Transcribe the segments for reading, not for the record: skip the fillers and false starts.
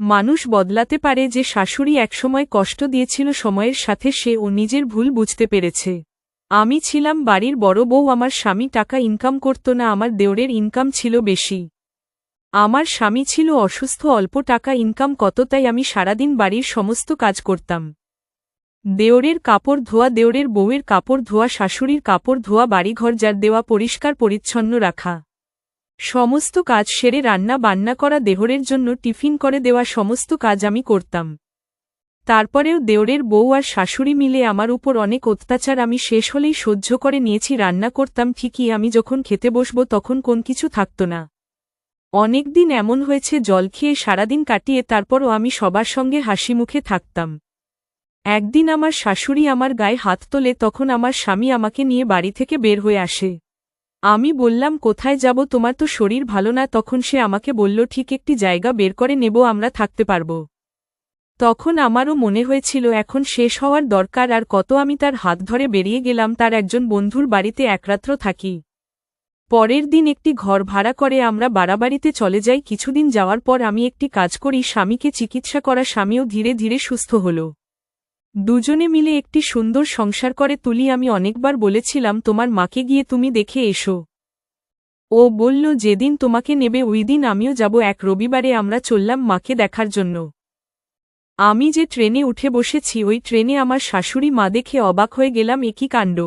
মানুষ বদলাতে পারে যে শাশুড়ি একসময় কষ্ট দিয়েছিল সময়ের সাথে সে ও নিজের ভুল বুঝতে পেরেছে। আমি ছিলাম বাড়ির বড় বউ, আমার স্বামী টাকা ইনকাম করত না, আমার দেওরের ইনকাম ছিল বেশি। আমার স্বামী ছিল অসুস্থ, অল্প টাকা ইনকাম কত, তাই আমি সারাদিন বাড়ির সমস্ত কাজ করতাম। দেওরের কাপড় ধোয়া, দেওরের বউয়ের কাপড় ধোয়া, শাশুড়ির কাপড় ধোয়া, বাড়িঘর ঝাড় দেওয়া, পরিষ্কার পরিচ্ছন্ন রাখা, সমস্ত কাজ সেরে রান্না বান্না করা, দেওরের জন্য টিফিন করে দেওয়া, সমস্ত কাজ আমি করতাম। তারপরেও দেওরের বউ আর শাশুড়ি মিলে আমার উপর অনেক অত্যাচার আমি শেষ হলেই সহ্য করে নিয়েছি। রান্না করতাম ঠিকই, আমি যখন খেতে বসব তখন কোন কিছু থাকত না। অনেকদিন এমন হয়েছে জল খেয়ে সারাদিন কাটিয়ে তারপরও আমি সবার সঙ্গে হাসিমুখে থাকতাম। একদিন আমার শাশুড়ি আমার গায়ে হাত তোলে, তখন আমার স্বামী আমাকে নিয়ে বাড়ি থেকে বের হয়ে আসে। আমি বললাম, কোথায় যাব, তোমার তো শরীর ভালো না। তখন সে আমাকে বলল, ঠিক একটি জায়গা বের করে নেব, আমরা থাকতে পারব। তখন আমারও মনে হয়েছিল এখন শেষ হওয়ার দরকার, আর কত। আমি তার হাত ধরে বেরিয়ে গেলাম, তার একজন বন্ধুর বাড়িতে একরাত্র থাকি। পরের দিন একটি ঘর ভাড়া করে আমরা বাড়াবাড়িতে চলে যাই। কিছুদিন যাওয়ার পর আমি একটি কাজ করি, স্বামীকে চিকিৎসা করা, স্বামীও ধীরে ধীরে সুস্থ হল। দুজনে মিলে একটি সুন্দর সংসার করে তুলি। আমি অনেকবার বলেছিলাম, তোমার মাকে গিয়ে তুমি দেখে এসো। ও বলল, যেদিন তোমাকে নেবে ওই দিন আমিও যাব। এক রবিবারে আমরা চললাম মাকে দেখার জন্য। আমি যে ট্রেনে উঠে বসেছি ওই ট্রেনে আমার শাশুড়ি মা, দেখে অবাক হয়ে গেলাম, এ কী কাণ্ড।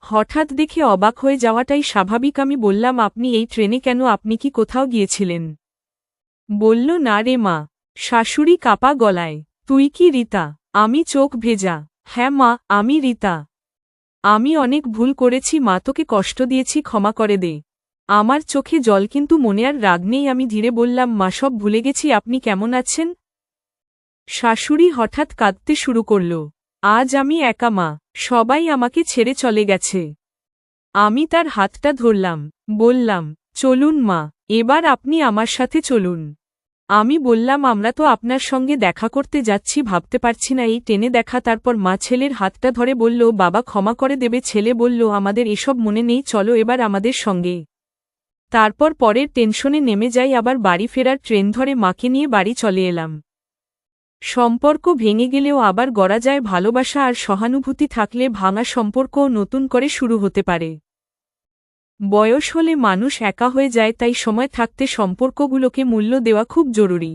হঠাৎ দেখে অবাক হয়ে যাওয়াটাই স্বাভাবিক। আমি বললাম, আপনি এই ট্রেনে কেন, আপনি কি কোথাও গিয়েছিলেন? বলল, না রে মা। শাশুড়ি কাপা গলায়, তুই কি রীতা? আমি চোখ ভেজা, হ্যাঁ মা, আমি রীতা। আমি অনেক ভুল করেছি মা, তোকে কষ্ট দিয়েছি, ক্ষমা করে দে। আমার চোখে জল, কিন্তু মনে আর রাগ নেই। আমি ধীরে বললাম, মা, সব ভুলে গেছি, আপনি কেমন আছেন? শাশুড়ি হঠাৎ কাঁদতে শুরু করল, আজ আমি একা মা, সবাই আমাকে ছেড়ে চলে গেছে। আমি তার হাতটা ধরলাম, বললাম, চলুন মা, এবার আপনি আমার সাথে চলুন। আমি বললাম, আমরা তো আপনার সঙ্গে দেখা করতে যাচ্ছি, ভাবতে পারছি না এই টেনে দেখা। তারপর মা ছেলের হাতটা ধরে বলল, বাবা ক্ষমা করে দেবে। ছেলে বলল, আমাদের এসব মনে নেই, চলো এবার আমাদের সঙ্গে। তারপর পরের টেনশনে নেমে যাই, আবার বাড়ি ফেরার ট্রেন ধরে মাকে নিয়ে বাড়ি চলে এলাম। সম্পর্ক ভেঙে গেলেও আবার গড়া যায়, ভালোবাসা আর সহানুভূতি থাকলে ভাঙা সম্পর্কও নতুন করে শুরু হতে পারে। বয়স হলে মানুষ একা হয়ে যায়, তাই সময় থাকতে সম্পর্কগুলোকে মূল্য দেওয়া খুব জরুরি।